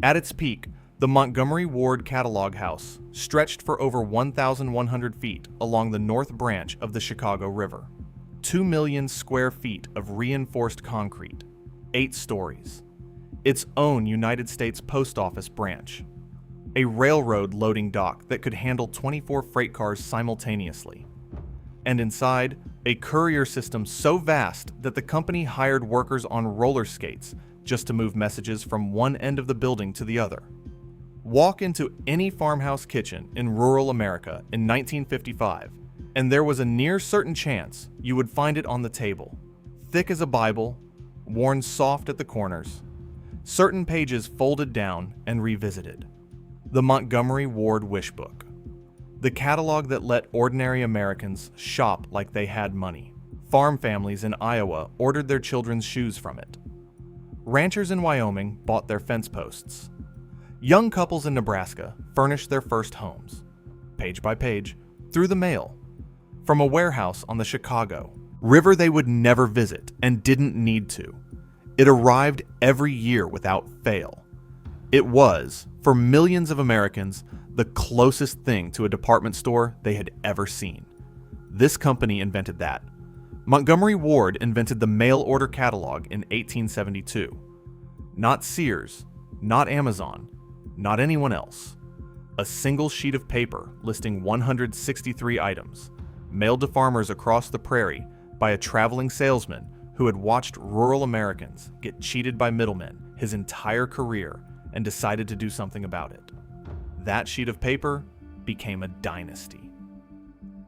At its peak, the Montgomery Ward catalog house stretched for over 1,100 feet along the north branch of the Chicago River. 2 million square feet of reinforced concrete, 8 stories. Its own United States Post Office branch. A railroad loading dock that could handle 24 freight cars simultaneously. And inside, a courier system so vast that the company hired workers on roller skates just to move messages from one end of the building to the other. Walk into any farmhouse kitchen in rural America in 1955, and there was a near certain chance you would find it on the table, thick as a Bible, worn soft at the corners, certain pages folded down and revisited. The Montgomery Ward Wish Book. The catalog that let ordinary Americans shop like they had money. Farm families in Iowa ordered their children's shoes from it. Ranchers in Wyoming bought their fence posts. Young couples in Nebraska furnished their first homes, page by page, through the mail, from a warehouse on the Chicago River they would never visit and didn't need to. It arrived every year without fail. It was, for millions of Americans, the closest thing to a department store they had ever seen. This company invented that. Montgomery Ward invented the mail order catalog in 1872. Not Sears, not Amazon, not anyone else. A single sheet of paper listing 163 items, mailed to farmers across the prairie by a traveling salesman who had watched rural Americans get cheated by middlemen his entire career and decided to do something about it. That sheet of paper became a dynasty.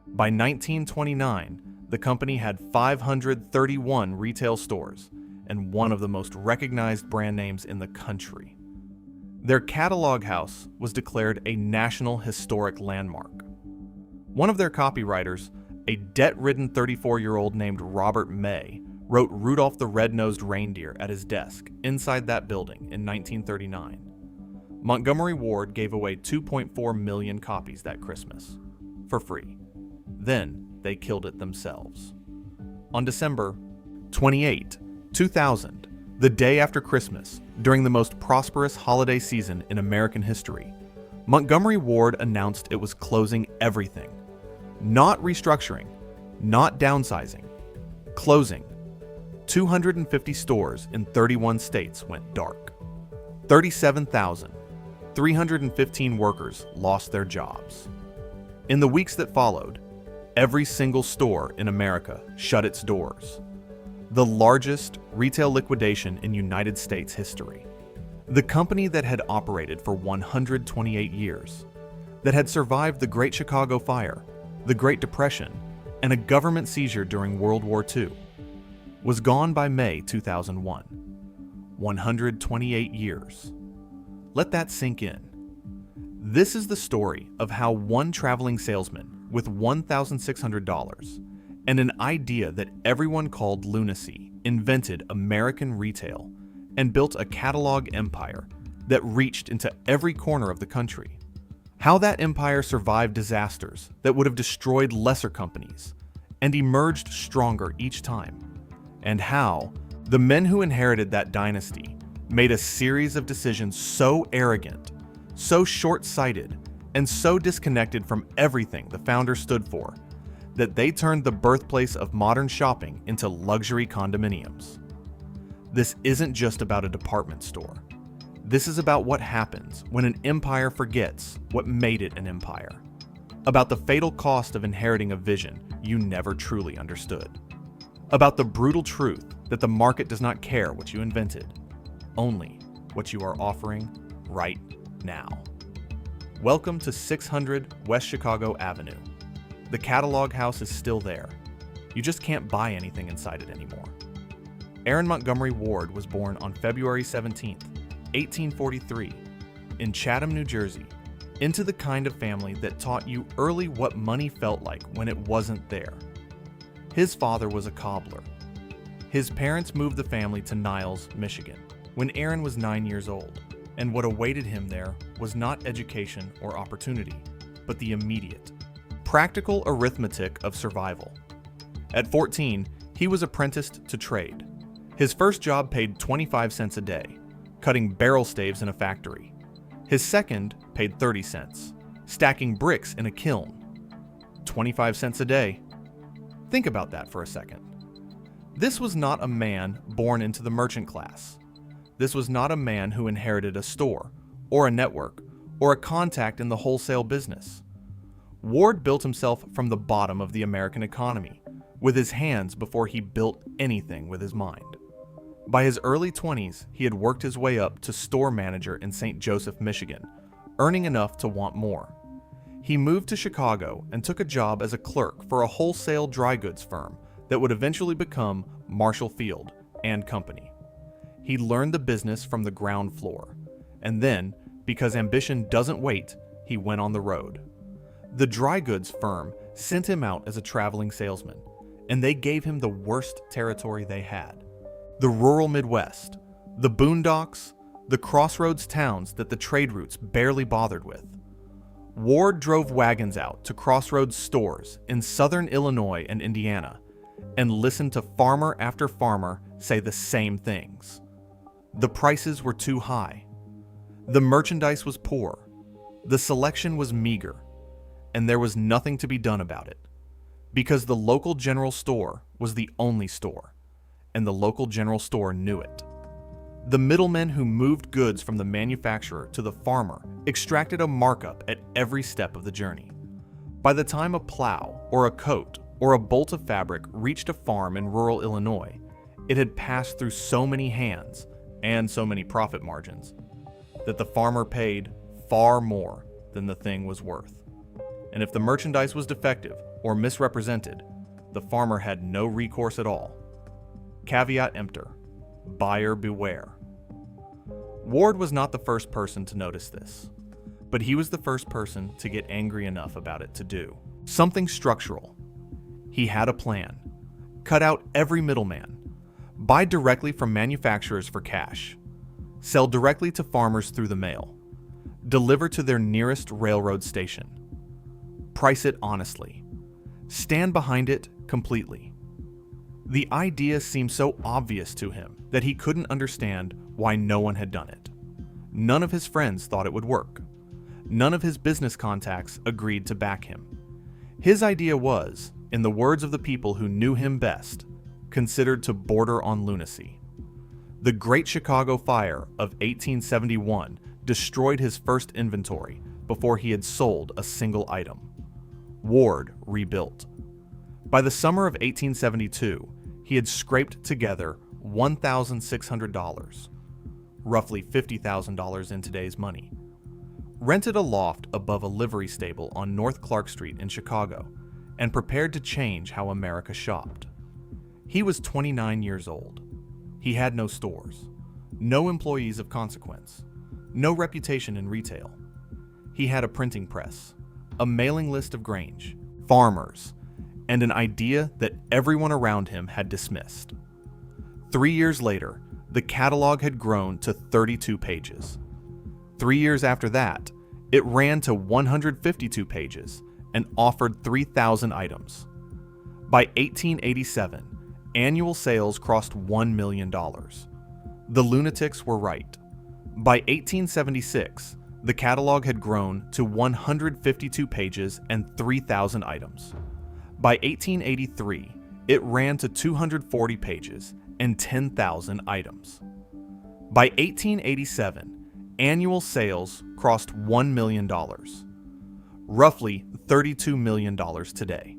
By 1929, the company had 531 retail stores and one of the most recognized brand names in the country. Their catalog house was declared a National Historic Landmark. One of their copywriters, a debt-ridden 34-year-old named Robert May, wrote Rudolph the Red-Nosed Reindeer at his desk inside that building in 1939. Montgomery Ward gave away 2.4 million copies that Christmas, for free. Then they killed it themselves. On December 28, 2000, the day after Christmas, during the most prosperous holiday season in American history, Montgomery Ward announced it was closing everything. Not restructuring, not downsizing, closing. 250 stores in 31 states went dark. 37,315 workers lost their jobs. In the weeks that followed, every single store in America shut its doors. The largest retail liquidation in United States history. The company that had operated for 128 years, that had survived the Great Chicago Fire, the Great Depression, and a government seizure during World War II, was gone by May 2001. 128 years. Let that sink in. This is the story of how one traveling salesman with $1,600 and an idea that everyone called lunacy invented American retail and built a catalog empire that reached into every corner of the country. How that empire survived disasters that would have destroyed lesser companies and emerged stronger each time. And how the men who inherited that dynasty made a series of decisions so arrogant, so short-sighted, and so disconnected from everything the founder stood for, that they turned the birthplace of modern shopping into luxury condominiums. This isn't just about a department store. This is about what happens when an empire forgets what made it an empire. About the fatal cost of inheriting a vision you never truly understood. About the brutal truth that the market does not care what you invented, only what you are offering right now. Welcome to 600 West Chicago Avenue. The catalog house is still there. You just can't buy anything inside it anymore. Aaron Montgomery Ward was born on February 17, 1843, in Chatham, New Jersey, into the kind of family that taught you early what money felt like when it wasn't there. His father was a cobbler. His parents moved the family to Niles, Michigan, when Aaron was 9 years old, and what awaited him there was not education or opportunity, but the immediate, practical arithmetic of survival. At 14, he was apprenticed to trade. His first job paid 25 cents a day, cutting barrel staves in a factory. His second paid 30 cents, stacking bricks in a kiln. 25 cents a day. Think about that for a second. This was not a man born into the merchant class. This was not a man who inherited a store, or a network, or a contact in the wholesale business. Ward built himself from the bottom of the American economy, with his hands before he built anything with his mind. By his early 20s, he had worked his way up to store manager in St. Joseph, Michigan, earning enough to want more. He moved to Chicago and took a job as a clerk for a wholesale dry goods firm that would eventually become Marshall Field and Company. He learned the business from the ground floor, and then, because ambition doesn't wait, he went on the road. The dry goods firm sent him out as a traveling salesman, and they gave him the worst territory they had. The rural Midwest, the boondocks, the crossroads towns that the trade routes barely bothered with. Ward drove wagons out to crossroads stores in southern Illinois and Indiana and listened to farmer after farmer say the same things. The prices were too high. The merchandise was poor. The selection was meager. And there was nothing to be done about it, because the local general store was the only store, and the local general store knew it. The middlemen who moved goods from the manufacturer to the farmer extracted a markup at every step of the journey. By the time a plow or a coat or a bolt of fabric reached a farm in rural Illinois, it had passed through so many hands and so many profit margins that the farmer paid far more than the thing was worth. And if the merchandise was defective or misrepresented, the farmer had no recourse at all. Caveat emptor. Buyer beware. Ward was not the first person to notice this, but he was the first person to get angry enough about it to do something structural. He had a plan. Cut out every middleman. Buy directly from manufacturers for cash. Sell directly to farmers through the mail. Deliver to their nearest railroad station. Price it honestly. Stand behind it completely. The idea seemed so obvious to him that he couldn't understand why no one had done it. None of his friends thought it would work. None of his business contacts agreed to back him. His idea was, in the words of the people who knew him best, considered to border on lunacy. The Great Chicago Fire of 1871 destroyed his first inventory before he had sold a single item. Ward rebuilt. By the summer of 1872, he had scraped together $1,600, roughly $50,000 in today's money, rented a loft above a livery stable on North Clark Street in Chicago, and prepared to change how America shopped. He was 29 years old. He had no stores, no employees of consequence, no reputation in retail. He had a printing press, a mailing list of Grange, farmers, and an idea that everyone around him had dismissed. 3 years later, the catalog had grown to 32 pages. 3 years after that, it ran to 152 pages and offered 3,000 items. By 1887, annual sales crossed $1 million. The lunatics were right. By 1876, the catalog had grown to 152 pages and 3,000 items. By 1883, it ran to 240 pages and 10,000 items. By 1887, annual sales crossed $1 million, roughly $32 million today.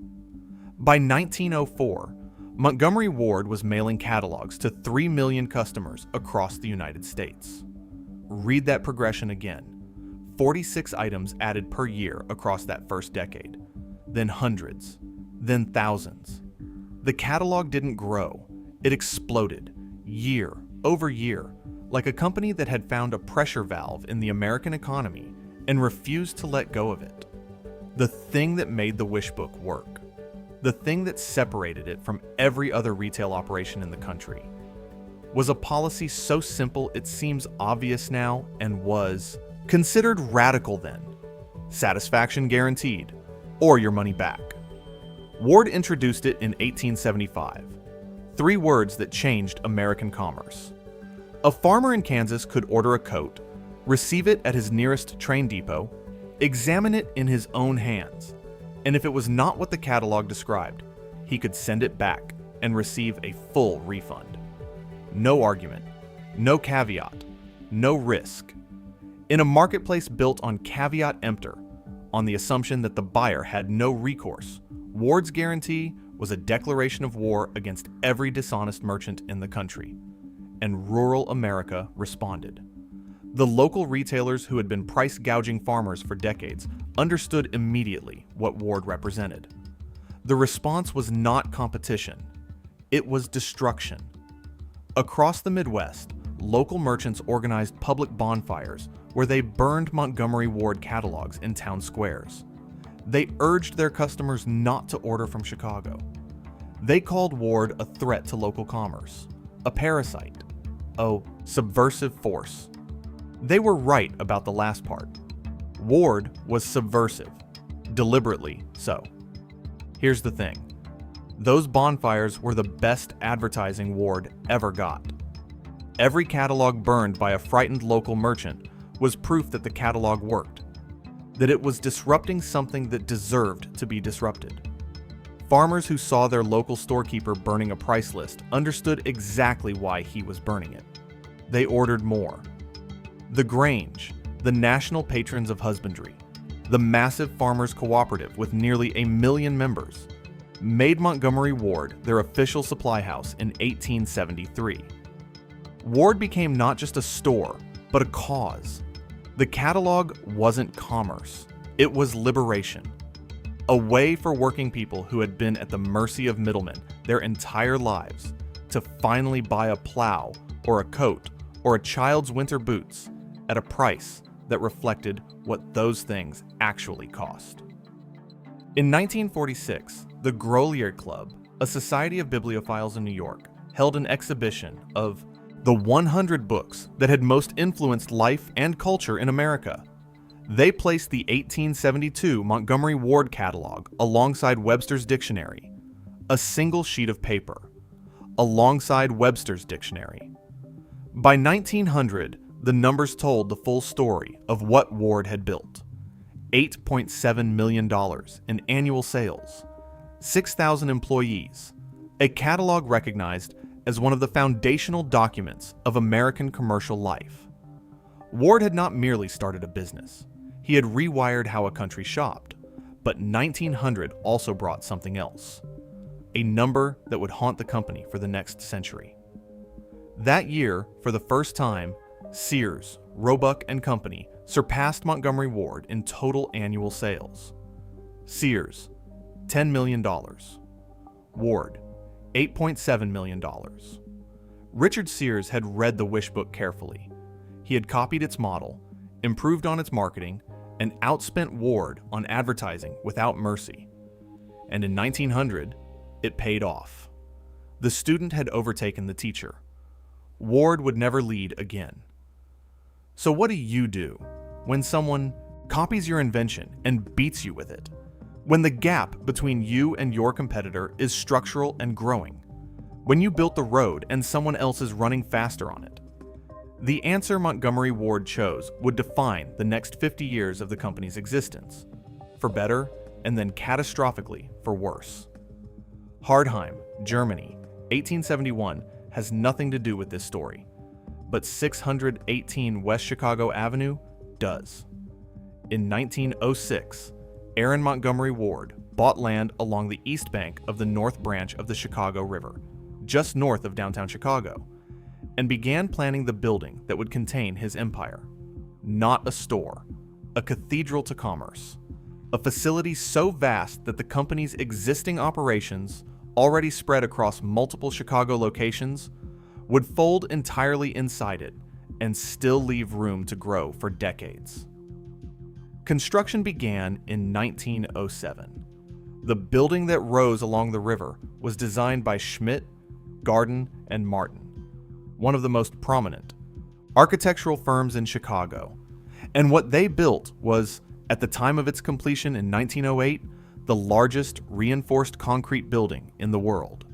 By 1904, Montgomery Ward was mailing catalogs to 3 million customers across the United States. Read that progression again. 46 items added per year across that first decade, then hundreds, then thousands. The catalog didn't grow, it exploded, year over year, like a company that had found a pressure valve in the American economy and refused to let go of it. The thing that made the wish book work, the thing that separated it from every other retail operation in the country, was a policy so simple it seems obvious now and was considered radical then. Satisfaction guaranteed, or your money back. Ward introduced it in 1875. 3 words that changed American commerce. A farmer in Kansas could order a coat, receive it at his nearest train depot, examine it in his own hands, and if it was not what the catalog described, he could send it back and receive a full refund. No argument, no caveat, no risk. In a marketplace built on caveat emptor, on the assumption that the buyer had no recourse, Ward's guarantee was a declaration of war against every dishonest merchant in the country. And rural America responded. The local retailers who had been price gouging farmers for decades understood immediately what Ward represented. The response was not competition, it was destruction. Across the Midwest, local merchants organized public bonfires where they burned Montgomery Ward catalogs in town squares. They urged their customers not to order from Chicago. They called Ward a threat to local commerce, a parasite, a subversive force. They were right about the last part. Ward was subversive, deliberately so. Here's the thing. Those bonfires were the best advertising Ward ever got. Every catalog burned by a frightened local merchant was proof that the catalog worked, that it was disrupting something that deserved to be disrupted. Farmers who saw their local storekeeper burning a price list understood exactly why he was burning it. They ordered more. The Grange, the national patrons of husbandry, the massive farmers' cooperative with nearly 1 million members, made Montgomery Ward their official supply house in 1873. Ward became not just a store, but a cause. The catalog wasn't commerce, it was liberation. A way for working people who had been at the mercy of middlemen their entire lives to finally buy a plow or a coat or a child's winter boots at a price that reflected what those things actually cost. In 1946, the Grolier Club, a society of bibliophiles in New York, held an exhibition of the 100 books that had most influenced life and culture in America. They placed the 1872 Montgomery Ward catalog alongside Webster's dictionary, a single sheet of paper, alongside Webster's dictionary. By 1900, the numbers told the full story of what Ward had built. $8.7 million in annual sales, 6,000 employees, a catalog recognized as one of the foundational documents of American commercial life. Ward had not merely started a business. He had rewired how a country shopped, but 1900 also brought something else, a number that would haunt the company for the next century. That year, for the first time, Sears, Roebuck & Company surpassed Montgomery Ward in total annual sales. Sears, $10 million. Ward, $8.7 million. Richard Sears had read the wish book carefully. He had copied its model, improved on its marketing, and outspent Ward on advertising without mercy. And in 1900, it paid off. The student had overtaken the teacher. Ward would never lead again. So what do you do when someone copies your invention and beats you with it? When the gap between you and your competitor is structural and growing? When you built the road and someone else is running faster on it? The answer Montgomery Ward chose would define the next 50 years of the company's existence, for better and then catastrophically for worse. Hardheim, Germany, 1871 has nothing to do with this story, but 618 West Chicago Avenue does. In 1906, Aaron Montgomery Ward bought land along the east bank of the North Branch of the Chicago River, just north of downtown Chicago, and began planning the building that would contain his empire. Not a store, a cathedral to commerce, a facility so vast that the company's existing operations, already spread across multiple Chicago locations, would fold entirely inside it and still leave room to grow for decades. Construction began in 1907. The building that rose along the river was designed by Schmidt, Garden, and Martin, one of the most prominent architectural firms in Chicago. And what they built was, at the time of its completion in 1908, the largest reinforced concrete building in the world.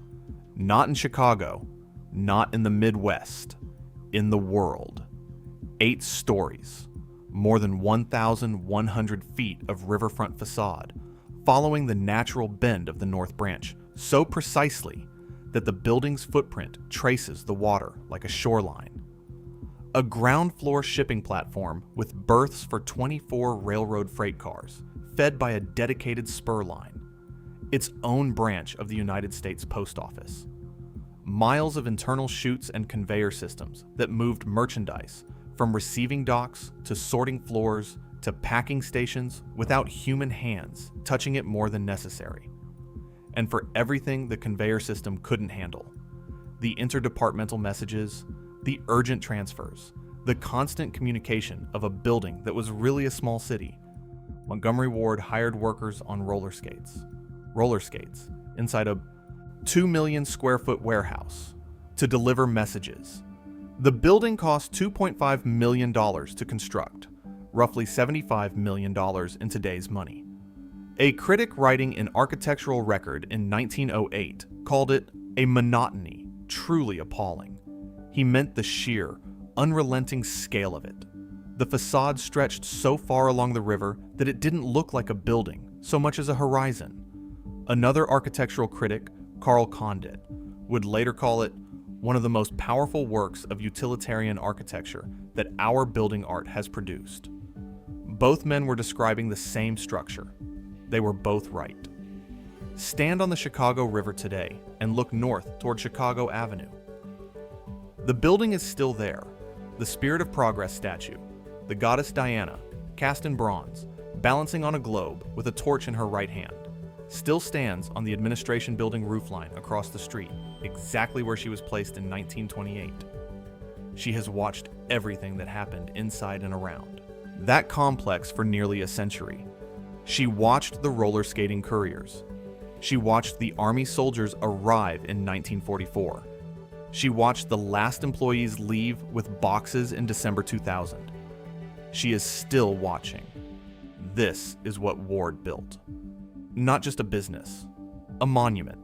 Not in Chicago, not in the Midwest, in the world. 8 stories, more than 1,100 feet of riverfront facade, following the natural bend of the North Branch so precisely that the building's footprint traces the water like a shoreline. A ground floor shipping platform with berths for 24 railroad freight cars, fed by a dedicated spur line. Its own branch of the United States Post Office. Miles of internal chutes and conveyor systems that moved merchandise from receiving docks to sorting floors to packing stations without human hands touching it more than necessary. And for everything the conveyor system couldn't handle, the interdepartmental messages, the urgent transfers, the constant communication of a building that was really a small city, Montgomery Ward hired workers on roller skates inside a 2 million square foot warehouse to deliver messages. The building cost $2.5 million to construct, roughly $75 million in today's money. A critic writing in Architectural Record in 1908 called it a monotony truly appalling. He meant the sheer, unrelenting scale of it. The facade stretched so far along the river that it didn't look like a building so much as a horizon. Another architectural critic, Carl Condit, would later call it one of the most powerful works of utilitarian architecture that our building art has produced. Both men were describing the same structure. They were both right. Stand on the Chicago River today and look north toward Chicago Avenue. The building is still there. The Spirit of Progress statue, the goddess Diana, cast in bronze, balancing on a globe with a torch in her right hand, still stands on the administration building roofline across the street, exactly where she was placed in 1928. She has watched everything that happened inside and around that complex for nearly a century. She watched the roller skating couriers. She watched the Army soldiers arrive in 1944. She watched the last employees leave with boxes in December 2000. She is still watching. This is what Ward built. Not just a business, a monument.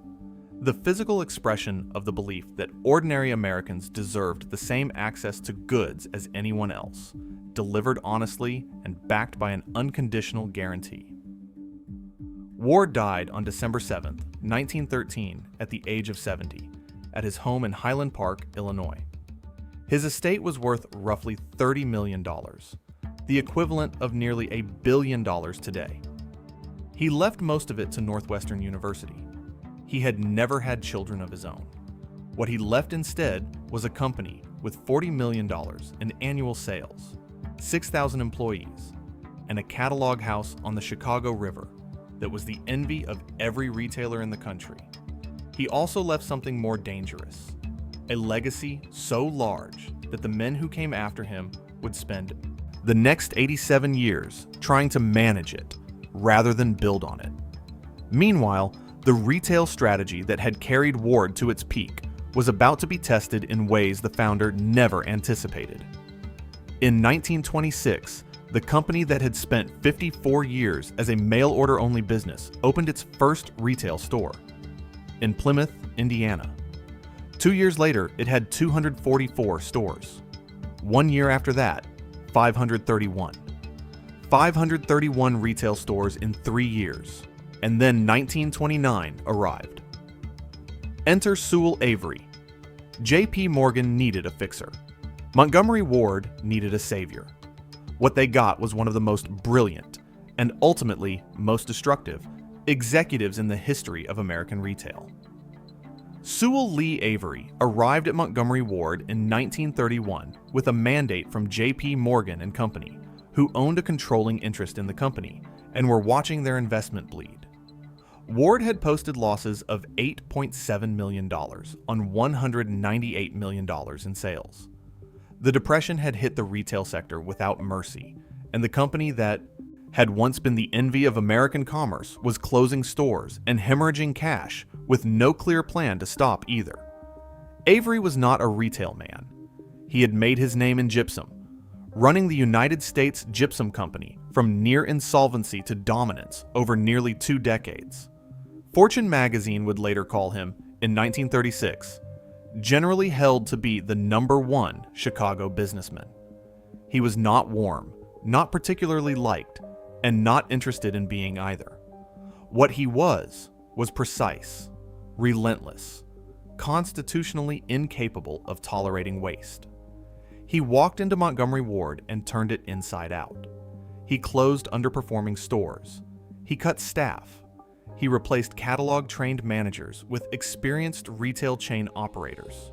The physical expression of the belief that ordinary Americans deserved the same access to goods as anyone else, delivered honestly and backed by an unconditional guarantee. Ward died on December 7, 1913, at the age of 70, at his home in Highland Park, Illinois. His estate was worth roughly $30 million, the equivalent of nearly $1 billion today. He left most of it to Northwestern University. He had never had children of his own. What he left instead was a company with $40 million in annual sales, 6,000 employees, and a catalog house on the Chicago River that was the envy of every retailer in the country. He also left something more dangerous, a legacy so large that the men who came after him would spend the next 87 years trying to manage it rather than build on it. Meanwhile, the retail strategy that had carried Ward to its peak was about to be tested in ways the founder never anticipated. In 1926, the company that had spent 54 years as a mail-order-only business opened its first retail store in Plymouth, Indiana. 2 years later, it had 244 stores. 1 year after that, 531. 531 retail stores in 3 years. And then 1929 arrived. Enter Sewell Avery. J.P. Morgan needed a fixer. Montgomery Ward needed a savior. What they got was one of the most brilliant, and ultimately most destructive, executives in the history of American retail. Sewell Lee Avery arrived at Montgomery Ward in 1931 with a mandate from J.P. Morgan and Company, who owned a controlling interest in the company and were watching their investment bleed. Ward had posted losses of $8.7 million on $198 million in sales. The Depression had hit the retail sector without mercy, and the company that had once been the envy of American commerce was closing stores and hemorrhaging cash with no clear plan to stop either. Avery was not a retail man. He had made his name in gypsum, running the United States Gypsum Company from near insolvency to dominance over nearly 2 decades. Fortune magazine would later call him, in 1936, generally held to be the #1 Chicago businessman. He was not warm, not particularly liked, and not interested in being either. What he was precise, relentless, constitutionally incapable of tolerating waste. He walked into Montgomery Ward and turned it inside out. He closed underperforming stores. He cut staff. He replaced catalog-trained managers with experienced retail chain operators.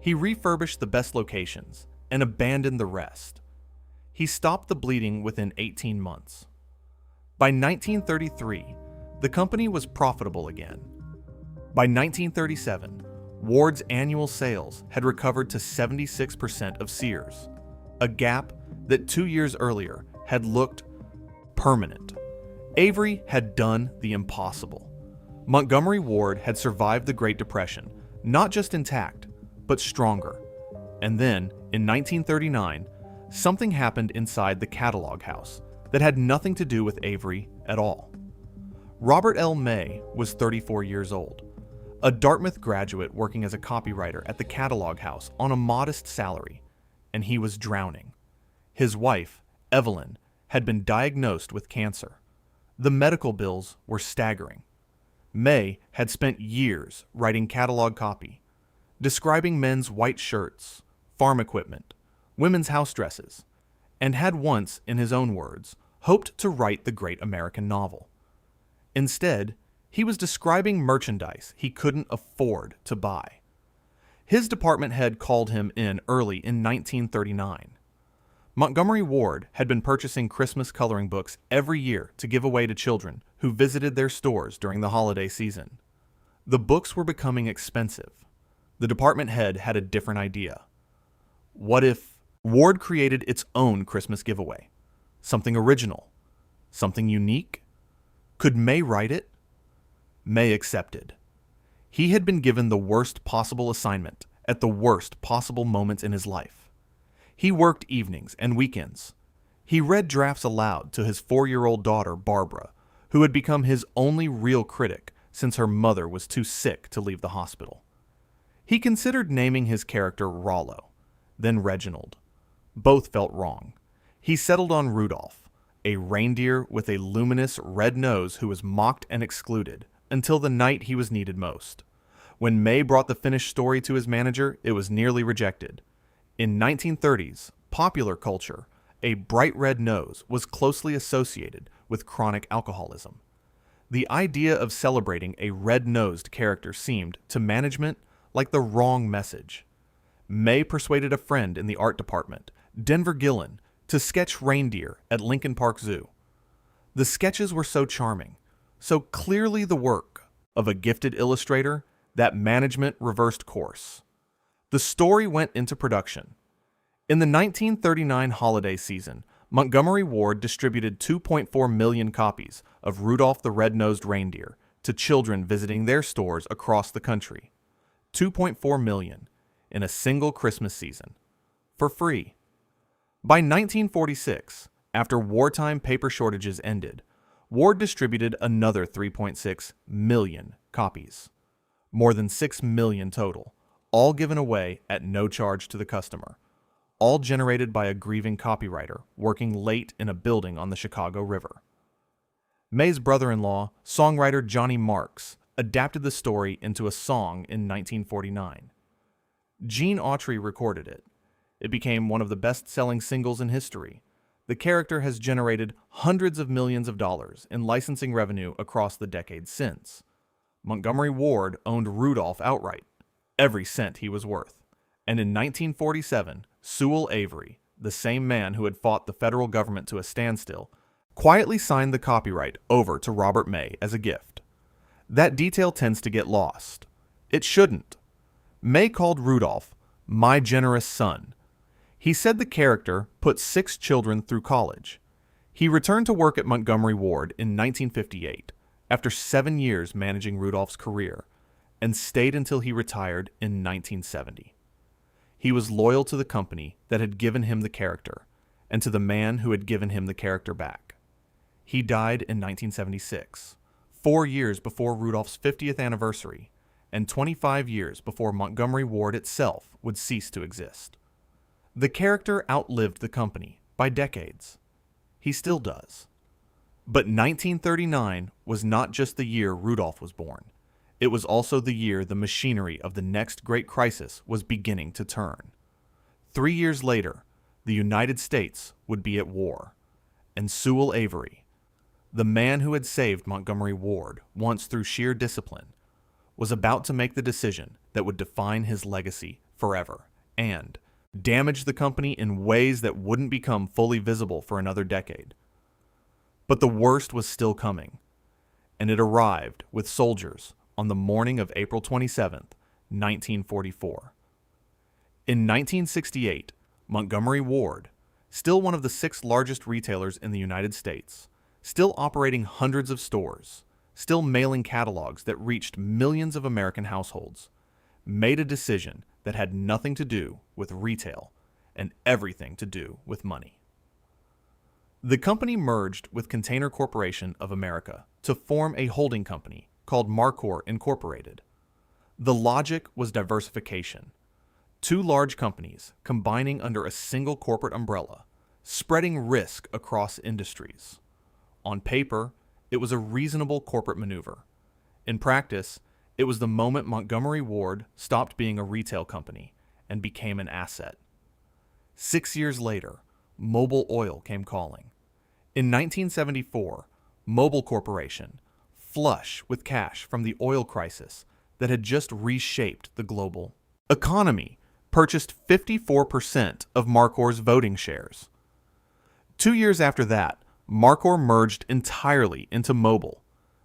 He refurbished the best locations and abandoned the rest. He stopped the bleeding within 18 months. By 1933, the company was profitable again. By 1937, Ward's annual sales had recovered to 76% of Sears, a gap that 2 years earlier had looked permanent. Avery had done the impossible. Montgomery Ward had survived the Great Depression, not just intact, but stronger. And then, in 1939, something happened inside the catalog house that had nothing to do with Avery at all. Robert L. May was 34 years old, a Dartmouth graduate working as a copywriter at the catalog house on a modest salary, and he was drowning. His wife, Evelyn, had been diagnosed with cancer. The medical bills were staggering. May had spent years writing catalog copy, describing men's white shirts, farm equipment, women's house dresses, and had once, in his own words, hoped to write the great American novel. Instead, he was describing merchandise he couldn't afford to buy. His department head called him in early in 1939. Montgomery Ward had been purchasing Christmas coloring books every year to give away to children who visited their stores during the holiday season. The books were becoming expensive. The department head had a different idea. What if Ward created its own Christmas giveaway? Something original? Something unique? Could May write it? May accepted. He had been given the worst possible assignment at the worst possible moments in his life. He worked evenings and weekends. He read drafts aloud to his 4-year-old daughter, Barbara, who had become his only real critic since her mother was too sick to leave the hospital. He considered naming his character Rollo, then Reginald. Both felt wrong. He settled on Rudolph, a reindeer with a luminous red nose who was mocked and excluded until the night he was needed most. When May brought the finished story to his manager, it was nearly rejected. In 1930s popular culture, a bright red nose was closely associated with chronic alcoholism. The idea of celebrating a red-nosed character seemed, to management, like the wrong message. May persuaded a friend in the art department, Denver Gillen, to sketch reindeer at Lincoln Park Zoo. The sketches were so charming, so clearly the work of a gifted illustrator, that management reversed course. The story went into production. In the 1939 holiday season, Montgomery Ward distributed 2.4 million copies of Rudolph the Red-Nosed Reindeer to children visiting their stores across the country. 2.4 million in a single Christmas season, for free. By 1946, after wartime paper shortages ended, Ward distributed another 3.6 million copies. More than 6 million total, all given away at no charge to the customer, all generated by a grieving copywriter working late in a building on the Chicago River. May's brother-in-law, songwriter Johnny Marks, adapted the story into a song in 1949. Gene Autry recorded it. It became one of the best-selling singles in history. The character has generated hundreds of millions of dollars in licensing revenue across the decades since. Montgomery Ward owned Rudolph outright, every cent he was worth. And in 1947, Sewell Avery, the same man who had fought the federal government to a standstill, quietly signed the copyright over to Robert May as a gift. That detail tends to get lost. It shouldn't. May called Rudolph, "my generous son." He said the character put 6 children through college. He returned to work at Montgomery Ward in 1958, after 7 years managing Rudolph's career, and stayed until he retired in 1970. He was loyal to the company that had given him the character, and to the man who had given him the character back. He died in 1976, 4 years before Rudolph's 50th anniversary, and 25 years before Montgomery Ward itself would cease to exist. The character outlived the company by decades. He still does. But 1939 was not just the year Rudolph was born. It was also the year the machinery of the next great crisis was beginning to turn. 3 years later, the United States would be at war, and Sewell Avery, the man who had saved Montgomery Ward once through sheer discipline, was about to make the decision that would define his legacy forever and damage the company in ways that wouldn't become fully visible for another decade. But the worst was still coming, and it arrived with soldiers on the morning of April 27, 1944. In 1968, Montgomery Ward, still one of the 6 largest retailers in the United States, still operating hundreds of stores, still mailing catalogs that reached millions of American households, made a decision that had nothing to do with retail and everything to do with money. The company merged with Container Corporation of America to form a holding company called Marcor Incorporated. The logic was diversification. 2 large companies combining under a single corporate umbrella, spreading risk across industries. On paper, it was a reasonable corporate maneuver. In practice, it was the moment Montgomery Ward stopped being a retail company and became an asset. 6 years later, Mobil Oil came calling. In 1974, Mobil Corporation, flush with cash from the oil crisis that had just reshaped the global economy, purchased 54% of Marcor's voting shares. 2 years after that, Marcor merged entirely into Mobil.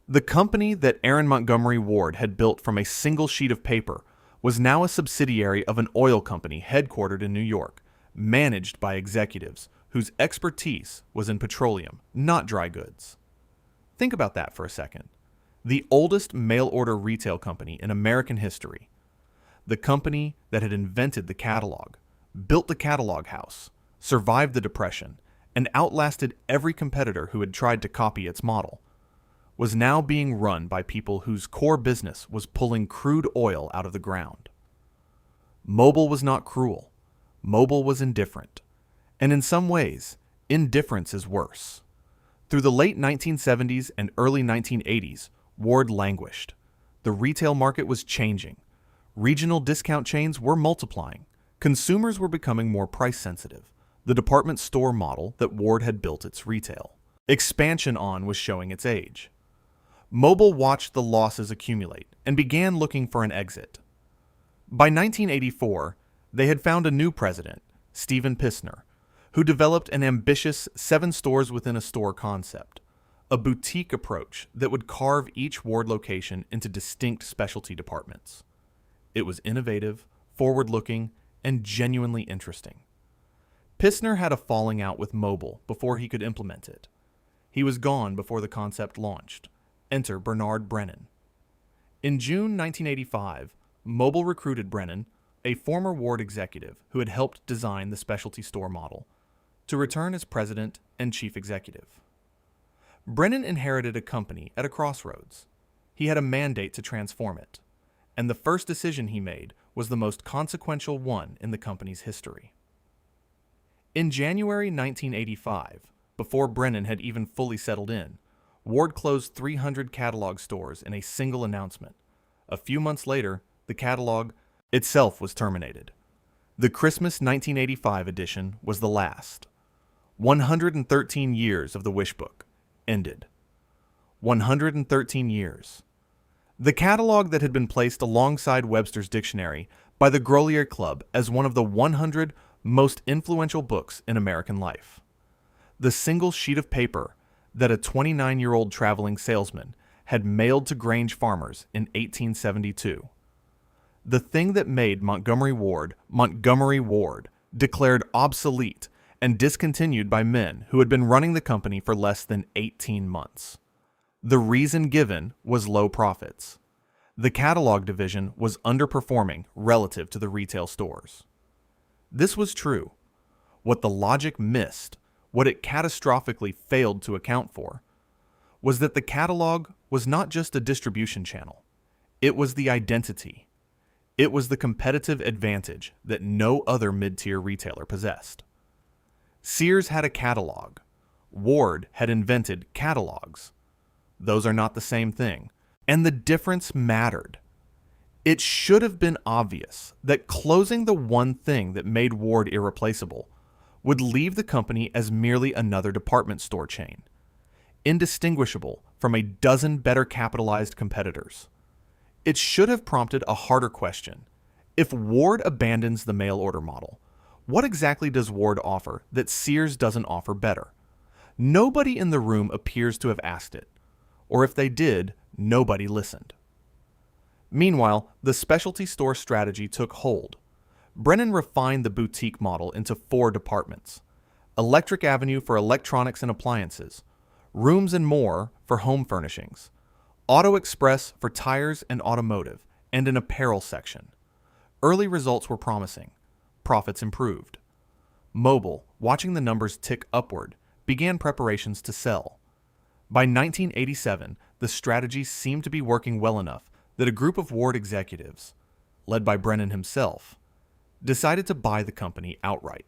The company that Aaron Montgomery Ward had built from a single sheet of paper was now a subsidiary of an oil company headquartered in New York, managed by executives whose expertise was in petroleum, not dry goods. Think about that for a second. The oldest mail-order retail company in American history, the company that had invented the catalog, built the catalog house, survived the Depression, and outlasted every competitor who had tried to copy its model, was now being run by people whose core business was pulling crude oil out of the ground. Mobil was not cruel. Mobil was indifferent. And in some ways, indifference is worse. Through the late 1970s and early 1980s, Ward languished. The retail market was changing. Regional discount chains were multiplying. Consumers were becoming more price-sensitive. The department store model that Ward had built its retail. Expansion on was showing its age. Mobil watched the losses accumulate and began looking for an exit. By 1984, they had found a new president, Stephen Pissner, who developed an ambitious 7 stores within a store concept, a boutique approach that would carve each Ward location into distinct specialty departments. It was innovative, forward-looking, and genuinely interesting. Pissner had a falling out with Mobil before he could implement it. He was gone before the concept launched. Enter Bernard Brennan. In June 1985, Mobil recruited Brennan, a former Ward executive who had helped design the specialty store model, to return as president and chief executive. Brennan inherited a company at a crossroads. He had a mandate to transform it, and the first decision he made was the most consequential one in the company's history. In January 1985, before Brennan had even fully settled in, Ward closed 300 catalog stores in a single announcement. A few months later, the catalog itself was terminated. The Christmas 1985 edition was the last. 113 years of the Wish Book ended. 113 years. The catalog that had been placed alongside Webster's Dictionary by the Grolier Club as one of the 100 most influential books in American life. The single sheet of paper that a 29-year-old traveling salesman had mailed to Grange farmers in 1872. The thing that made Montgomery Ward, declared obsolete and discontinued by men who had been running the company for less than 18 months. The reason given was low profits. The catalog division was underperforming relative to the retail stores. This was true. What the logic missed, what it catastrophically failed to account for, was that the catalog was not just a distribution channel. It was the identity. It was the competitive advantage that no other mid-tier retailer possessed. Sears had a catalog. Ward had invented catalogs. Those are not the same thing, and the difference mattered. It should have been obvious that closing the one thing that made Ward irreplaceable would leave the company as merely another department store chain, indistinguishable from a dozen better capitalized competitors. It should have prompted a harder question. If Ward abandons the mail order model, what exactly does Ward offer that Sears doesn't offer better? Nobody in the room appears to have asked it, or if they did, nobody listened. Meanwhile, the specialty store strategy took hold. Brennan refined the boutique model into 4 departments: Electric Avenue for electronics and appliances, Rooms and More for home furnishings, Auto Express for tires and automotive, and an apparel section. Early results were promising. Profits improved. Mobile, watching the numbers tick upward, began preparations to sell. By 1987, the strategy seemed to be working well enough that a group of Ward executives, led by Brennan himself, decided to buy the company outright.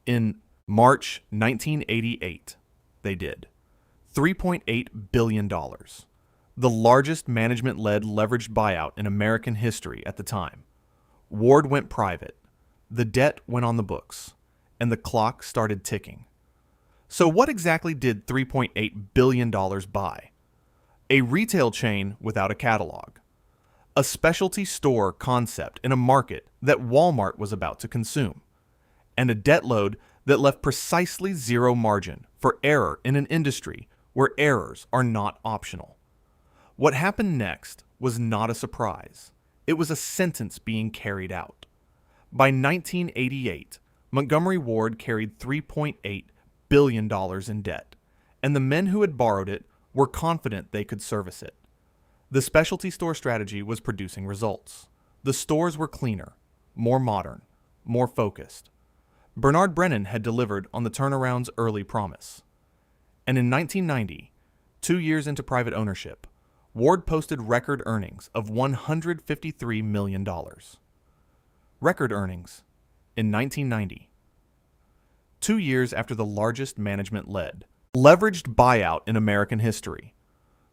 In March 1988, they did. $3.8 billion. The largest management-led leveraged buyout in American history at the time. Ward went private. The debt went on the books, and the clock started ticking. So what exactly did $3.8 billion buy? A retail chain without a catalog. A specialty store concept in a market that Walmart was about to consume. And a debt load that left precisely zero margin for error in an industry where errors are not optional. What happened next was not a surprise. It was a sentence being carried out. By 1988, Montgomery Ward carried $3.8 billion in debt, and the men who had borrowed it were confident they could service it. The specialty store strategy was producing results. The stores were cleaner, more modern, more focused. Bernard Brennan had delivered on the turnaround's early promise. And in 1990, 2 years into private ownership, Ward posted record earnings of $153 million. Record earnings in 1990. 2 years after the largest management-led, leveraged buyout in American history.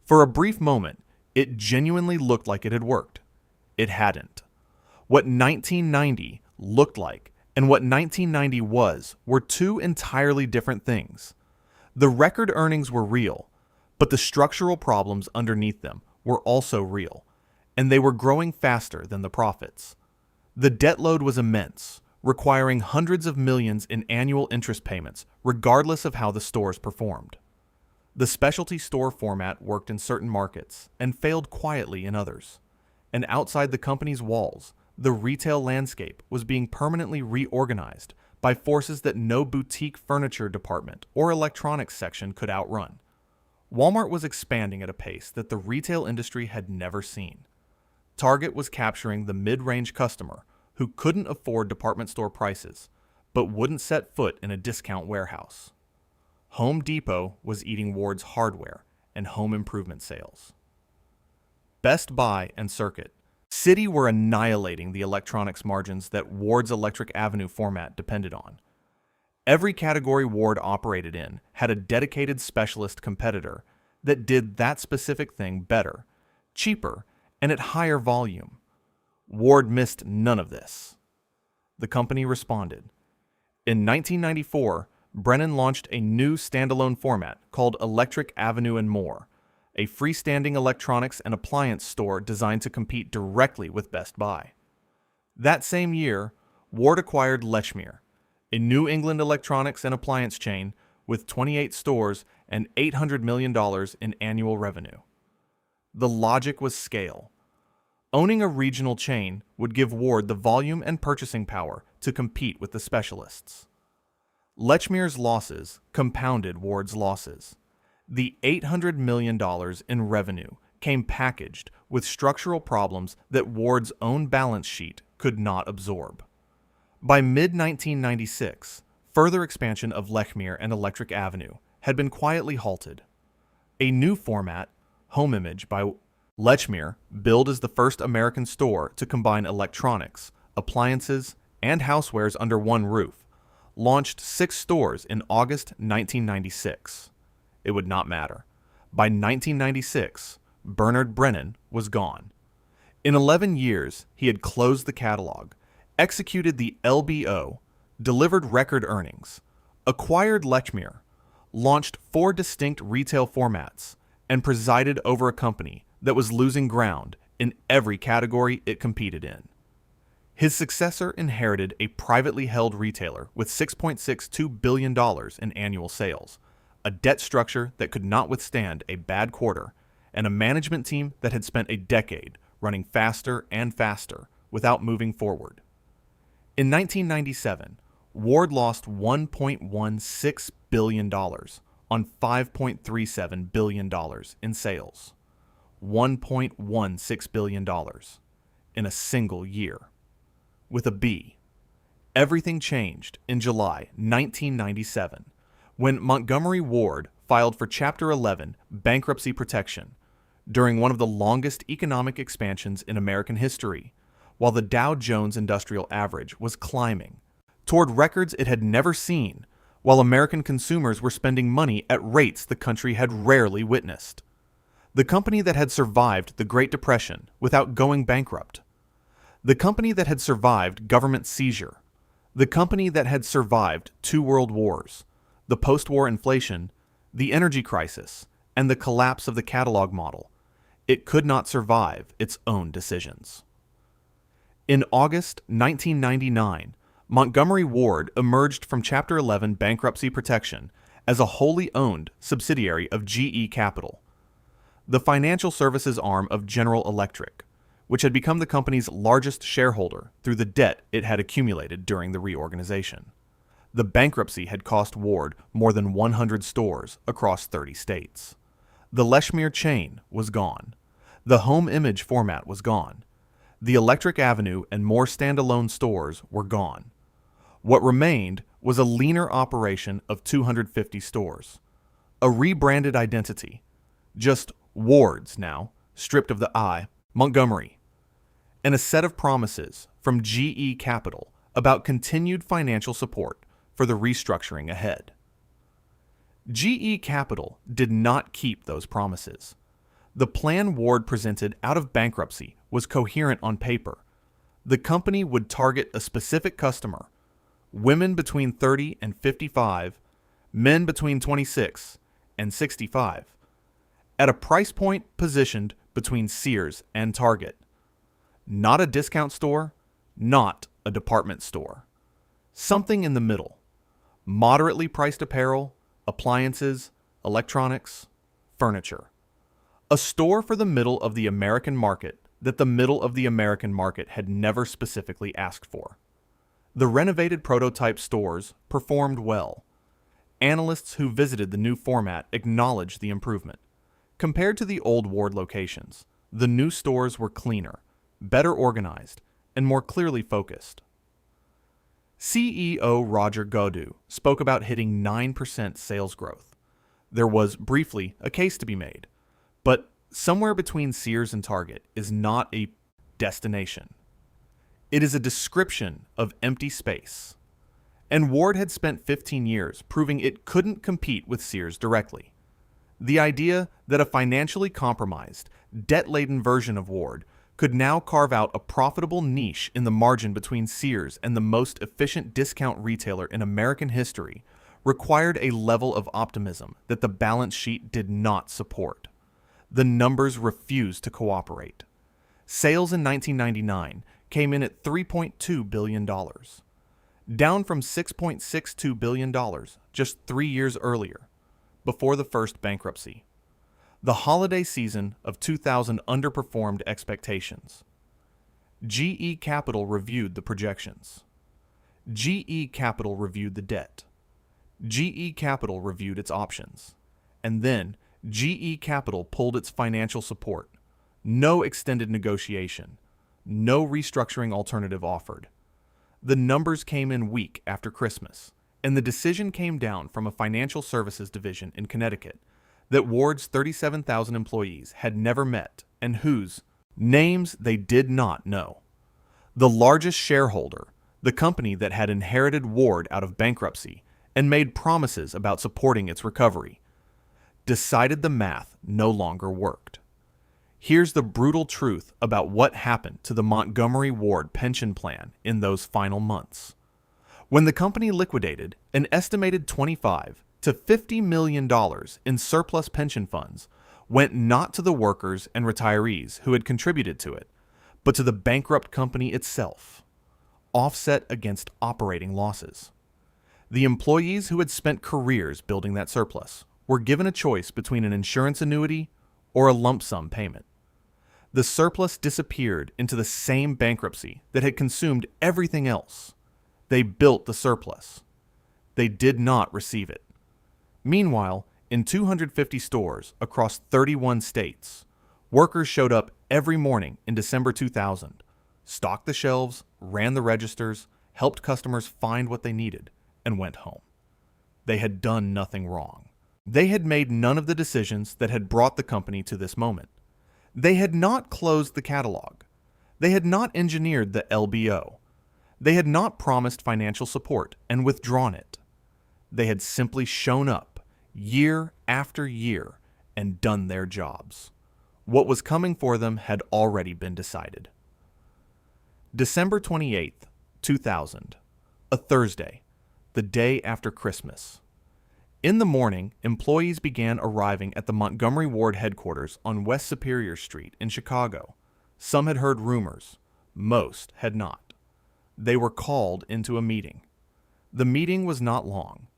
For a brief moment, it genuinely looked like it had worked. It hadn't. What 1990 looked like and what 1990 was were 2 entirely different things. The record earnings were real, but the structural problems underneath them were also real, and they were growing faster than the profits. The debt load was immense, requiring hundreds of millions in annual interest payments, regardless of how the stores performed. The specialty store format worked in certain markets and failed quietly in others. And outside the company's walls, the retail landscape was being permanently reorganized by forces that no boutique furniture department or electronics section could outrun. Walmart was expanding at a pace that the retail industry had never seen. Target was capturing the mid-range customer who couldn't afford department store prices, but wouldn't set foot in a discount warehouse. Home Depot was eating Ward's hardware and home improvement sales. Best Buy and Circuit City were annihilating the electronics margins that Ward's Electric Avenue format depended on. Every category Ward operated in had a dedicated specialist competitor that did that specific thing better, cheaper, and at higher volume. Ward missed none of this. The company responded. In 1994, Brennan launched a new standalone format called Electric Avenue and More, a freestanding electronics and appliance store designed to compete directly with Best Buy. That same year, Ward acquired Lechmere, a New England electronics and appliance chain with 28 stores and $800 million in annual revenue. The logic was scale. Owning a regional chain would give Ward the volume and purchasing power to compete with the specialists. Lechmere's losses compounded Ward's losses. The $800 million in revenue came packaged with structural problems that Ward's own balance sheet could not absorb. By mid-1996, further expansion of Lechmere and Electric Avenue had been quietly halted. A new format, Home Image by Lechmere, billed as the first American store to combine electronics, appliances, and housewares under one roof, launched 6 stores in August 1996. It would not matter. By 1996, Bernard Brennan was gone. In 11 years, he had closed the catalog, executed the LBO, delivered record earnings, acquired Lechmere, launched 4 distinct retail formats, and presided over a company that was losing ground in every category it competed in. His successor inherited a privately held retailer with $6.62 billion in annual sales, a debt structure that could not withstand a bad quarter, and a management team that had spent a decade running faster and faster without moving forward. In 1997, Ward lost $1.16 billion on $5.37 billion in sales. $1.16 billion in a single year. With a B. Everything changed in July 1997 when Montgomery Ward filed for Chapter 11 bankruptcy protection during one of the longest economic expansions in American history, while the Dow Jones Industrial Average was climbing toward records it had never seen, while American consumers were spending money at rates the country had rarely witnessed. The company that had survived the Great Depression without going bankrupt. The company that had survived government seizure. The company that had survived 2 world wars, the post-war inflation, the energy crisis, and the collapse of the catalog model. It could not survive its own decisions. In August 1999, Montgomery Ward emerged from Chapter 11 bankruptcy protection as a wholly owned subsidiary of GE Capital, the financial services arm of General Electric, which had become the company's largest shareholder through the debt it had accumulated during the reorganization. The bankruptcy had cost Ward more than 100 stores across 30 states. The Lechmere chain was gone. The home image format was gone. The Electric Avenue and more standalone stores were gone. What remained was a leaner operation of 250 stores. A rebranded identity. Just Ward's now, stripped of the I, Montgomery. And a set of promises from GE Capital about continued financial support for the restructuring ahead. GE Capital did not keep those promises. The plan Ward presented out of bankruptcy was coherent on paper. The company would target a specific customer, women between 30 and 55, men between 26 and 65, at a price point positioned between Sears and Target. Not a discount store, not a department store. Something in the middle. Moderately priced apparel, appliances, electronics, furniture. A store for the middle of the American market that the middle of the American market had never specifically asked for. The renovated prototype stores performed well. Analysts who visited the new format acknowledged the improvement. Compared to the old Ward locations, the new stores were cleaner, better organized, and more clearly focused. CEO Roger Godu spoke about hitting 9% sales growth. There was, briefly, a case to be made, but somewhere between Sears and Target is not a destination. It is a description of empty space. And Ward had spent 15 years proving it couldn't compete with Sears directly. The idea that a financially compromised, debt-laden version of Ward could now carve out a profitable niche in the margin between Sears and the most efficient discount retailer in American history required a level of optimism that the balance sheet did not support. The numbers refused to cooperate. Sales in 1999 came in at $3.2 billion, down from $6.62 billion just 3 years earlier, before the first bankruptcy. The holiday season of 2000 underperformed expectations. GE Capital reviewed the projections. GE Capital reviewed the debt. GE Capital reviewed its options. And then GE Capital pulled its financial support. No extended negotiation. No restructuring alternative offered. The numbers came in weak after Christmas, and the decision came down from a financial services division in Connecticut that Ward's 37,000 employees had never met and whose names they did not know. The largest shareholder, the company that had inherited Ward out of bankruptcy and made promises about supporting its recovery, decided the math no longer worked. Here's the brutal truth about what happened to the Montgomery Ward pension plan in those final months. When the company liquidated, an estimated $25 to $50 million in surplus pension funds went not to the workers and retirees who had contributed to it, but to the bankrupt company itself, offset against operating losses. The employees who had spent careers building that surplus were given a choice between an insurance annuity or a lump sum payment. The surplus disappeared into the same bankruptcy that had consumed everything else. They built the surplus. They did not receive it. Meanwhile, in 250 stores across 31 states, workers showed up every morning in December 2000, stocked the shelves, ran the registers, helped customers find what they needed, and went home. They had done nothing wrong. They had made none of the decisions that had brought the company to this moment. They had not closed the catalog. They had not engineered the LBO. They had not promised financial support and withdrawn it. They had simply shown up year after year and done their jobs. What was coming for them had already been decided. December 28th, 2000, a Thursday, the day after Christmas. In the morning, employees began arriving at the Montgomery Ward headquarters on West Superior Street in Chicago. Some had heard rumors. Most had not. They were called into a meeting. The meeting was not long.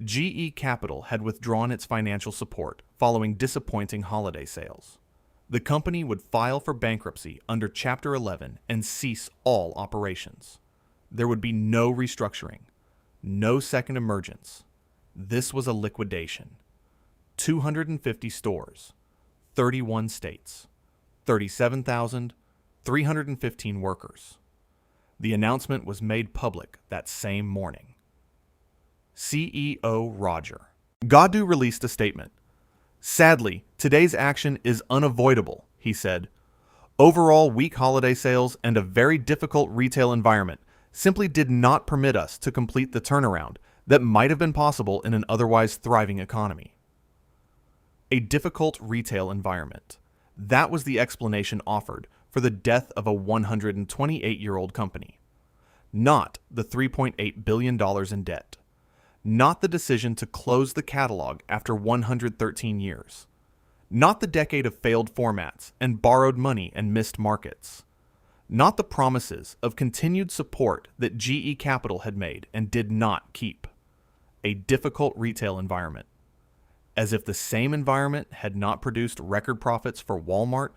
GE Capital had withdrawn its financial support following disappointing holiday sales. The company would file for bankruptcy under Chapter 11 and cease all operations. There would be no restructuring, no second emergence. This was a liquidation. 250 stores, 31 states, 37,315 workers. The announcement was made public that same morning. CEO Roger Gaudu released a statement. "Sadly, today's action is unavoidable," he said. "Overall weak holiday sales and a very difficult retail environment simply did not permit us to complete the turnaround that might have been possible in an otherwise thriving economy." A difficult retail environment. That was the explanation offered for the death of a 128-year-old company. Not the $3.8 billion in debt. Not the decision to close the catalog after 113 years. Not the decade of failed formats and borrowed money and missed markets. Not the promises of continued support that GE Capital had made and did not keep. A difficult retail environment. As if the same environment had not produced record profits for Walmart,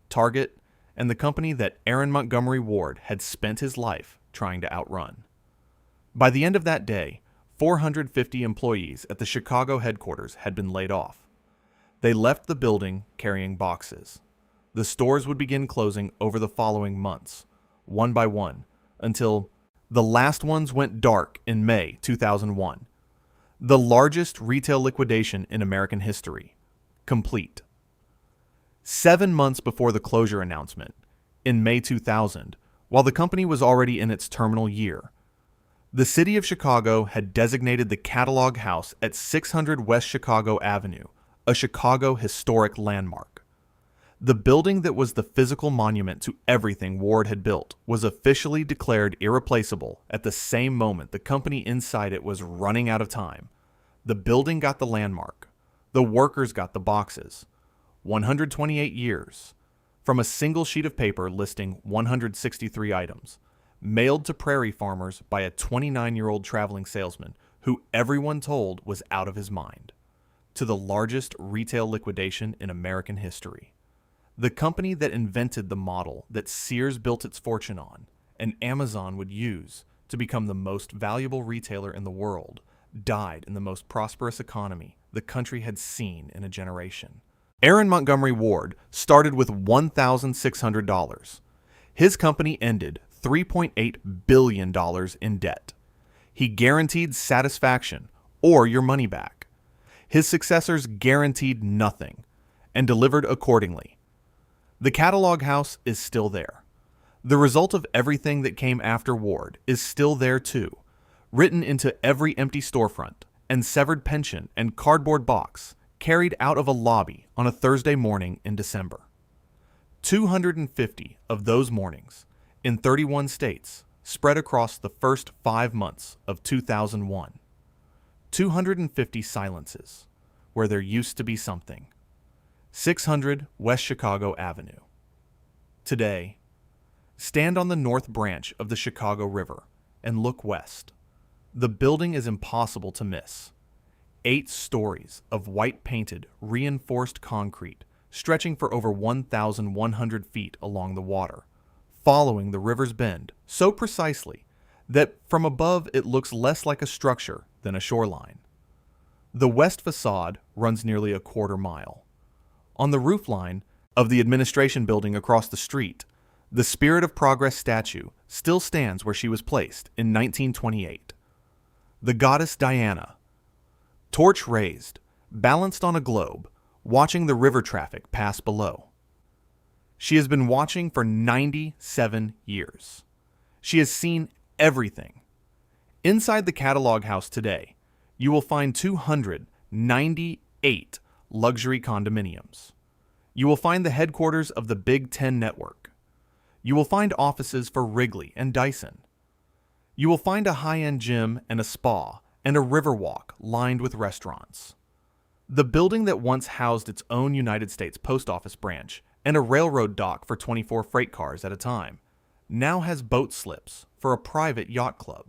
Target, and the company that Aaron Montgomery Ward had spent his life trying to outrun. By the end of that day, 450 employees at the Chicago headquarters had been laid off. They left the building carrying boxes. The stores would begin closing over the following months, one by one, until the last ones went dark in May 2001. The largest retail liquidation in American history. Complete. 7 months before the closure announcement, in May 2000, while the company was already in its terminal year, the city of Chicago had designated the Catalog House at 600 West Chicago Avenue a Chicago historic landmark. The building that was the physical monument to everything Ward had built was officially declared irreplaceable at the same moment the company inside it was running out of time. The building got the landmark. The workers got the boxes. 128 years. From a single sheet of paper listing 163 items, mailed to prairie farmers by a 29-year-old traveling salesman who everyone told was out of his mind, to the largest retail liquidation in American history. The company that invented the model that Sears built its fortune on and Amazon would use to become the most valuable retailer in the world died in the most prosperous economy the country had seen in a generation. Aaron Montgomery Ward started with $1,600. His company ended $3.8 billion in debt. He guaranteed satisfaction or your money back. His successors guaranteed nothing and delivered accordingly. The catalog house is still there. The result of everything that came after Ward is still there too, written into every empty storefront and severed pension and cardboard box carried out of a lobby on a Thursday morning in December. 250 of those mornings in 31 states spread across the first 5 months of 2001. 250 silences where there used to be something. 600 West Chicago Avenue. Today, stand on the north branch of the Chicago River and look west. The building is impossible to miss. 8 stories of white-painted, reinforced concrete stretching for over 1,100 feet along the water, following the river's bend so precisely that from above it looks less like a structure than a shoreline. The west facade runs nearly a quarter mile. On the roofline of the administration building across the street, the Spirit of Progress statue still stands where she was placed in 1928. The goddess Diana, torch raised, balanced on a globe, watching the river traffic pass below. She has been watching for 97 years. She has seen everything. Inside the catalog house today, you will find 298 luxury condominiums. You will find the headquarters of the Big Ten Network. You will find offices for Wrigley and Dyson. You will find a high-end gym and a spa and a riverwalk lined with restaurants. The building that once housed its own United States Post Office branch and a railroad dock for 24 freight cars at a time now has boat slips for a private yacht club.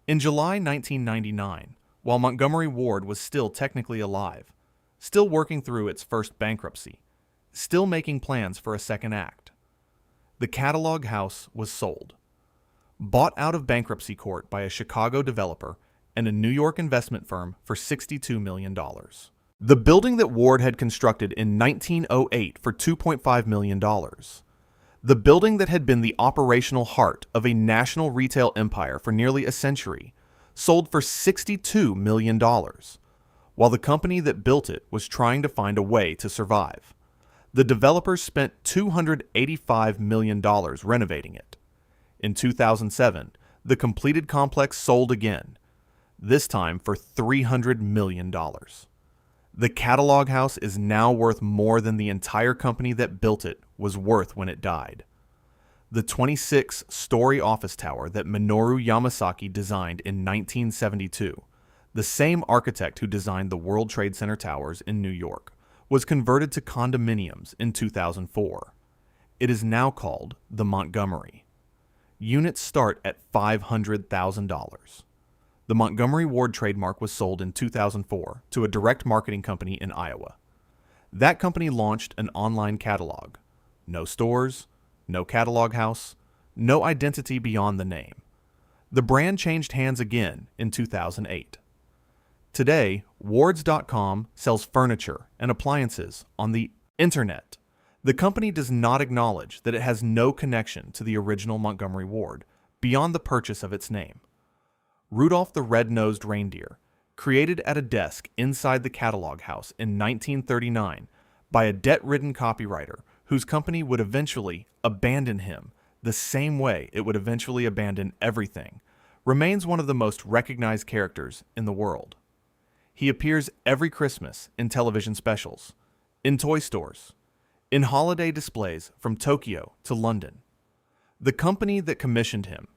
In July 1999, while Montgomery Ward was still technically alive, still working through its first bankruptcy, still making plans for a second act, the catalog house was sold. Bought out of bankruptcy court by a Chicago developer and a New York investment firm for $62 million. The building that Ward had constructed in 1908 for $2.5 million. The building that had been the operational heart of a national retail empire for nearly a century sold for $62 million, while the company that built it was trying to find a way to survive. The developers spent $285 million renovating it. In 2007, the completed complex sold again, this time for $300 million. The catalog house is now worth more than the entire company that built it was worth when it died. The 26-story office tower that Minoru Yamasaki designed in 1972, the same architect who designed the World Trade Center towers in New York, was converted to condominiums in 2004. It is now called the Montgomery. Units start at $500,000. The Montgomery Ward trademark was sold in 2004 to a direct marketing company in Iowa. That company launched an online catalog. No stores, no catalog house, no identity beyond the name. The brand changed hands again in 2008. Today, Wards.com sells furniture and appliances on the internet. The company does not acknowledge that it has no connection to the original Montgomery Ward beyond the purchase of its name. Rudolph the Red-Nosed Reindeer, created at a desk inside the catalog house in 1939 by a debt-ridden copywriter whose company would eventually abandon him the same way it would eventually abandon everything, remains one of the most recognized characters in the world. He appears every Christmas in television specials, in toy stores, in holiday displays from Tokyo to London. The company that commissioned him,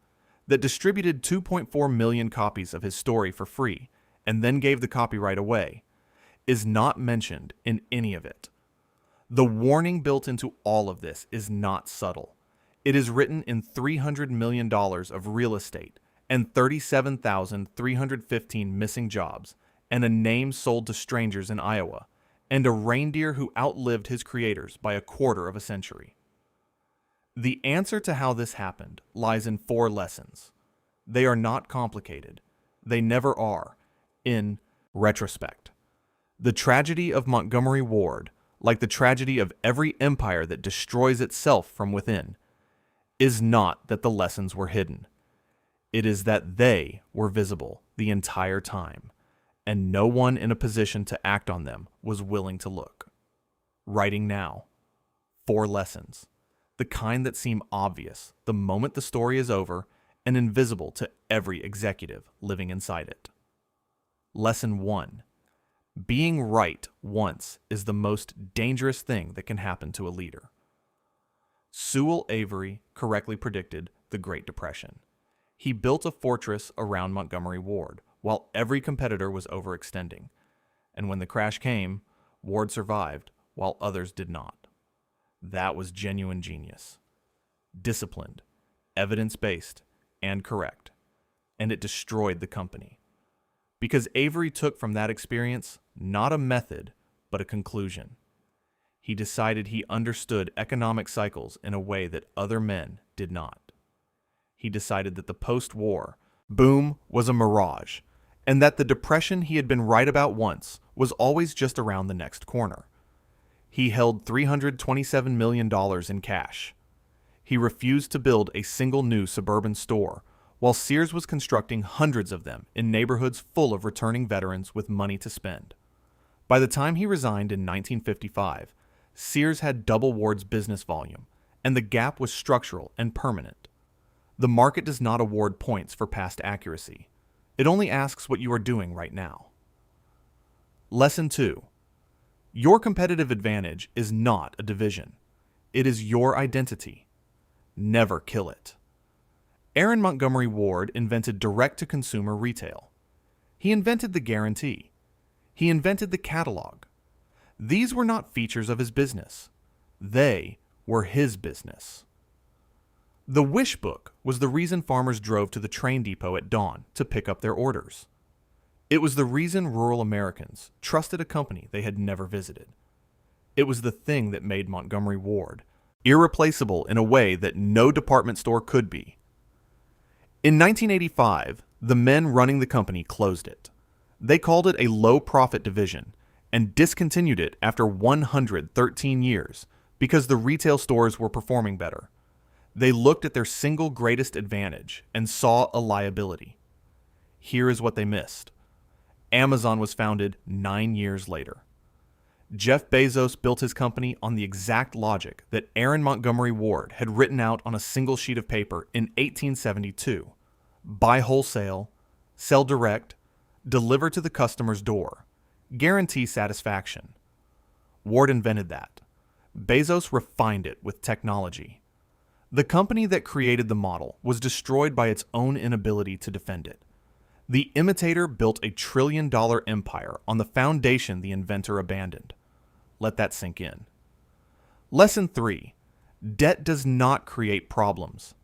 that distributed 2.4 million copies of his story for free and then gave the copyright away, is not mentioned in any of it. The warning built into all of this is not subtle. It is written in $300 million of real estate and 37,315 missing jobs and a name sold to strangers in Iowa, and a reindeer who outlived his creators by a quarter of a century. The answer to how this happened lies in 4 lessons. They are not complicated. They never are, in retrospect. The tragedy of Montgomery Ward, like the tragedy of every empire that destroys itself from within, is not that the lessons were hidden. It is that they were visible the entire time, and no one in a position to act on them was willing to look. Writing now, 4 lessons, the kind that seem obvious the moment the story is over and invisible to every executive living inside it. Lesson 1. Being right once is the most dangerous thing that can happen to a leader. Sewell Avery correctly predicted the Great Depression. He built a fortress around Montgomery Ward while every competitor was overextending. And when the crash came, Ward survived while others did not. That was genuine genius. Disciplined, evidence-based, and correct. And it destroyed the company. Because Avery took from that experience not a method, but a conclusion. He decided he understood economic cycles in a way that other men did not. He decided that the post-war boom was a mirage, and that the depression he had been right about once was always just around the next corner. He held $327 million in cash. He refused to build a single new suburban store, while Sears was constructing hundreds of them in neighborhoods full of returning veterans with money to spend. By the time he resigned in 1955, Sears had double Ward's business volume, and the gap was structural and permanent. The market does not award points for past accuracy. It only asks what you are doing right now. Lesson 2. Your competitive advantage is not a division. It is your identity. Never kill it. Aaron Montgomery Ward invented direct-to-consumer retail. He invented the guarantee. He invented the catalog. These were not features of his business. They were his business. The Wish Book was the reason farmers drove to the train depot at dawn to pick up their orders. It was the reason rural Americans trusted a company they had never visited. It was the thing that made Montgomery Ward irreplaceable in a way that no department store could be. In 1985, the men running the company closed it. They called it a low-profit division and discontinued it after 113 years because the retail stores were performing better. They looked at their single greatest advantage and saw a liability. Here is what they missed. Amazon was founded 9 years later. Jeff Bezos built his company on the exact logic that Aaron Montgomery Ward had written out on a single sheet of paper in 1872. Buy wholesale, sell direct, deliver to the customer's door, guarantee satisfaction. Ward invented that. Bezos refined it with technology. The company that created the model was destroyed by its own inability to defend it. The imitator built a trillion-dollar empire on the foundation the inventor abandoned. Let that sink in. Lesson 3. Debt does not create problems.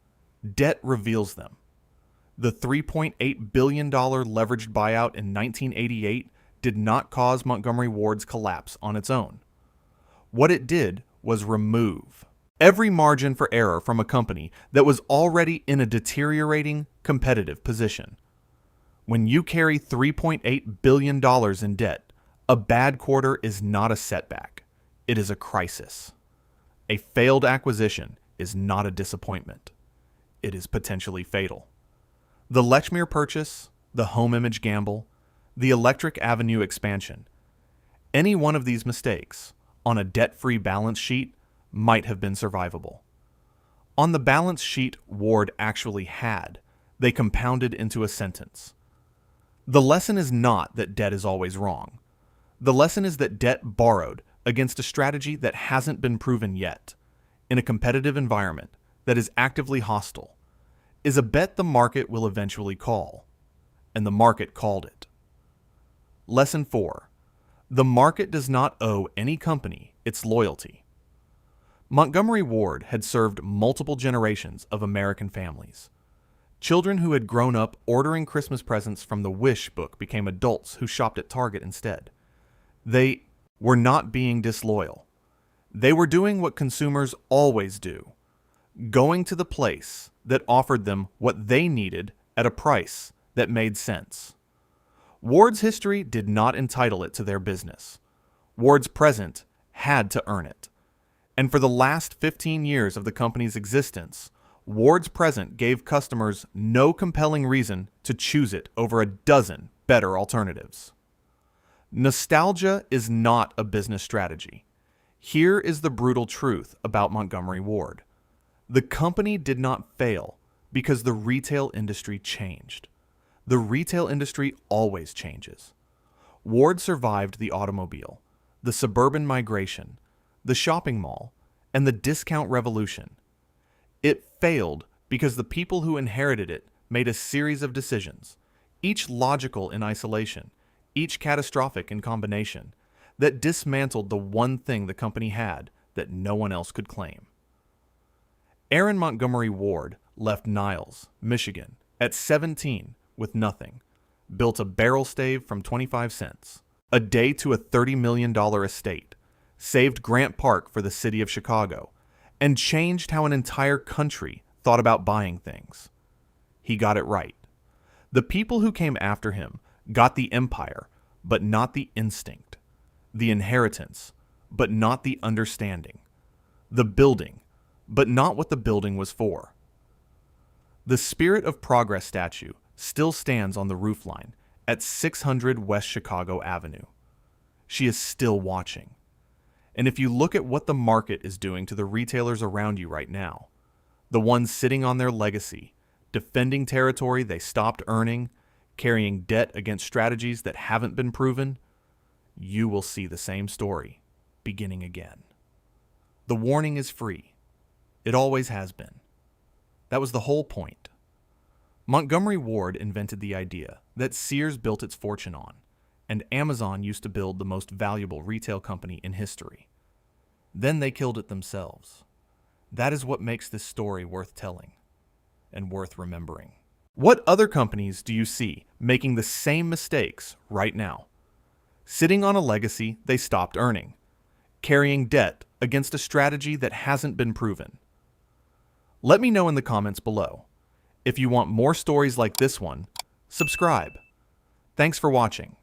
Debt reveals them. The $3.8 billion leveraged buyout in 1988 did not cause Montgomery Ward's collapse on its own. What it did was remove every margin for error from a company that was already in a deteriorating competitive position. When you carry $3.8 billion in debt, a bad quarter is not a setback. It is a crisis. A failed acquisition is not a disappointment. It is potentially fatal. The Lechmere purchase, the home image gamble, the Electric Avenue expansion. Any one of these mistakes, on a debt-free balance sheet, might have been survivable. On the balance sheet Ward actually had, they compounded into a sentence. The lesson is not that debt is always wrong. The lesson is that debt borrowed against a strategy that hasn't been proven yet, in a competitive environment that is actively hostile, is a bet the market will eventually call, and the market called it. Lesson 4. The market does not owe any company its loyalty. Montgomery Ward had served multiple generations of American families. Children who had grown up ordering Christmas presents from the Wish Book became adults who shopped at Target instead. They were not being disloyal. They were doing what consumers always do, going to the place that offered them what they needed at a price that made sense. Ward's history did not entitle it to their business. Ward's present had to earn it. And for the last 15 years of the company's existence, Ward's present gave customers no compelling reason to choose it over a dozen better alternatives. Nostalgia is not a business strategy. Here is the brutal truth about Montgomery Ward. The company did not fail because the retail industry changed. The retail industry always changes. Ward survived the automobile, the suburban migration, the shopping mall, and the discount revolution. It failed because the people who inherited it made a series of decisions, each logical in isolation, each catastrophic in combination, that dismantled the one thing the company had that no one else could claim. Aaron Montgomery Ward left Niles, Michigan, at 17 with nothing, built a barrel stave from 25 cents, a day to a $30 million estate, saved Grant Park for the city of Chicago, and changed how an entire country thought about buying things. He got it right. The people who came after him got the empire, but not the instinct, the inheritance, but not the understanding, the building, but not what the building was for. The Spirit of Progress statue still stands on the roofline at 600 West Chicago Avenue. She is still watching. And if you look at what the market is doing to the retailers around you right now, the ones sitting on their legacy, defending territory they stopped earning, carrying debt against strategies that haven't been proven, you will see the same story beginning again. The warning is free. It always has been. That was the whole point. Montgomery Ward invented the idea that Sears built its fortune on, and Amazon used to build the most valuable retail company in history. Then they killed it themselves. That is what makes this story worth telling and worth remembering. What other companies do you see making the same mistakes right now? Sitting on a legacy they stopped earning, carrying debt against a strategy that hasn't been proven. Let me know in the comments below. If you want more stories like this one, subscribe. Thanks for watching.